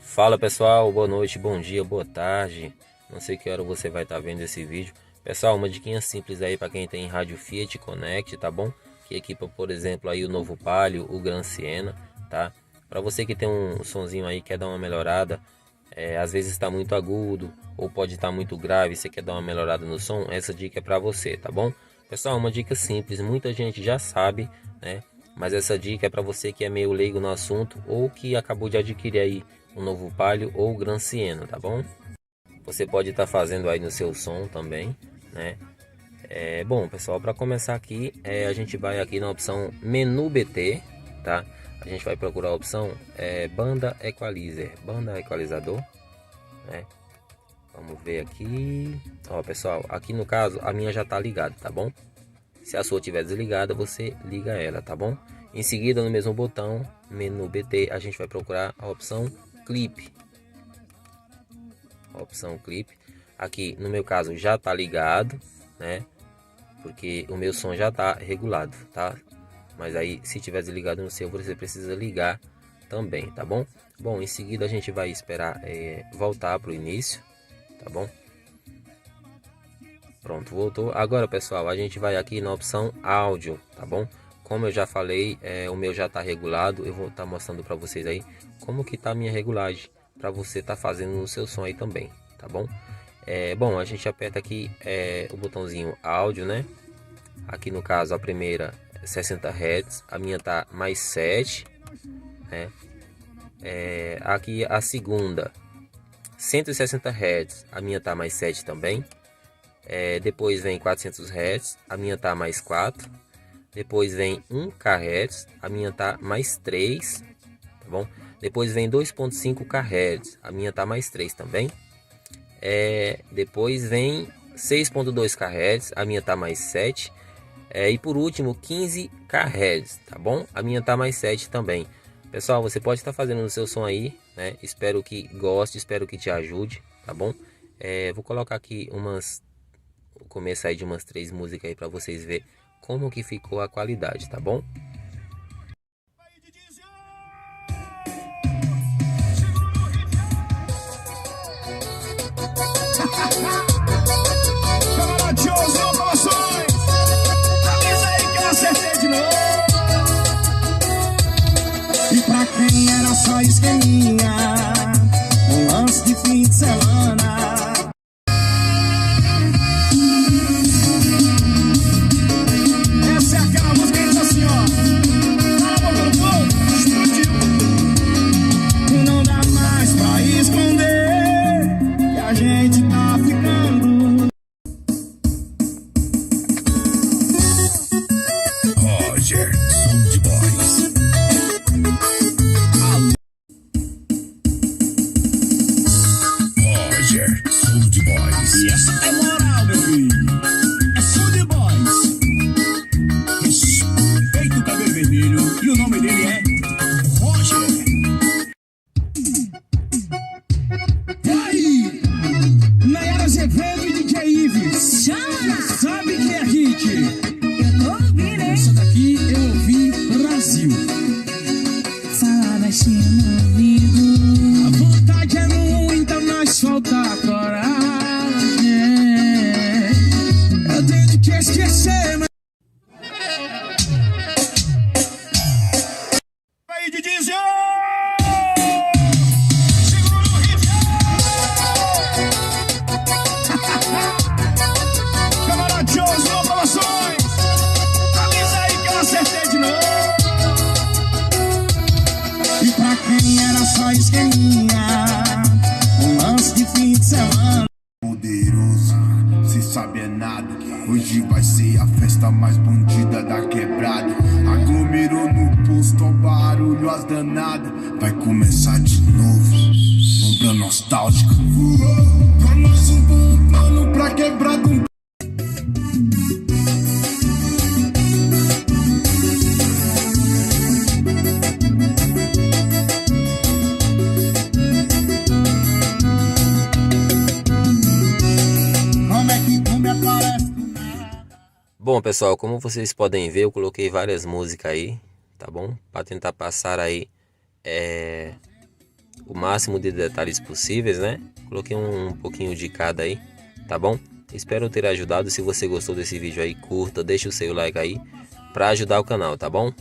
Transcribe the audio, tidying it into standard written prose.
Fala pessoal, boa noite, bom dia, boa tarde. Não sei que hora você vai estar vendo esse vídeo. Pessoal, uma diquinha simples aí para quem tem rádio Fiat Connect, tá bom? Que equipa, por exemplo, aí o novo Palio, o Gran Siena, tá? Para você que tem um sonzinho aí, quer dar uma melhorada, às vezes está muito agudo ou pode estar muito grave, você quer dar uma melhorada no som, essa dica é para você, tá bom? Pessoal, uma dica simples, muita gente já sabe, né? Mas essa dica é para você que é meio leigo no assunto ou que acabou de adquirir aí um novo Palio ou Gran Siena, tá bom? Você pode estar fazendo aí no seu som também, né? Bom, pessoal, para começar aqui, a gente vai aqui na opção Menu BT, tá? A gente vai procurar a opção Banda Equalizer, Banda Equalizador, né? Vamos ver aqui. Ó, pessoal, aqui no caso a minha já tá ligada, tá bom? Se a sua estiver desligada, você liga ela, tá bom? Em seguida, no mesmo botão, Menu BT, a gente vai procurar a opção Clipe. A opção Clipe. Aqui, no meu caso, já tá ligado, né? Porque o meu som já tá regulado, tá? Mas aí, se tiver desligado no seu, você precisa ligar também, tá bom? Bom, em seguida a gente vai esperar voltar para o início, tá bom? Pronto, voltou. Agora, pessoal, a gente vai aqui na opção áudio, tá bom? Como eu já falei, o meu já tá regulado. Eu vou estar mostrando para vocês aí como que tá a minha regulagem, para você tá fazendo no seu som aí também, tá bom? Bom, a gente aperta aqui o botãozinho áudio, né? Aqui no caso a primeira 60 Hz, a minha tá mais 7, né? Aqui a segunda 160 Hz, a minha tá mais 7 também. Depois vem 400 Hz, a minha tá mais 4. Depois vem 1 kHz, a minha tá mais 3, tá bom? Depois vem 2.5 kHz, a minha tá mais 3 também. Depois vem 6.2 kHz, a minha tá mais 7. E por último 15 kHz, tá bom? A minha tá mais 7 também. Pessoal, você pode estar fazendo no seu som aí, né? Espero que goste, espero que te ajude, tá bom? Vou colocar aqui o começo aí de umas 3 músicas aí para vocês verem como que ficou a qualidade, tá bom? E pra quem era só esqueminha, um lance de fim de semana. Essa é aquela música que diz assim, ó. Fala, boca no fogo, explodiu. E não dá mais pra esconder que a gente tá ficando. Roger, som de boys. Roger, som de boys. E essa é moral, meu filho. É som de boys. Respeita o cabelo vermelho. E o nome dele é Roger. E aí? Nayara Azevedo e DJ Ives. Chama! Sabe que é hit? Eu tô ouvindo, hein? Isso daqui eu ouvi Brasil. Fala baixinho no ouvido. A vontade é muita, mas falta coragem. Eu tenho que esquecer, mas... Aí, Didizio! Segura no riff! Camarada Jones, Promoções! Avisa aí que eu acertei de novo! E pra quem era só esqueminha, um lance de fim de semana. Poderoso, cê sabe é nada. Hoje vai ser a festa mais bandida da quebrada. Aglomerou no posto, ó barulho, as danadas. Vai começar de novo, onda nostálgica. Pra nós um bom plano pra quebrada. Como é que me aparece do nada? Bom, pessoal, como vocês podem ver, eu coloquei várias músicas aí, tá bom? Para tentar passar aí o máximo de detalhes possíveis, né? Coloquei um pouquinho de cada aí, tá bom? Espero ter ajudado. Se você gostou desse vídeo aí, curta, deixa o seu like aí para ajudar o canal, tá bom?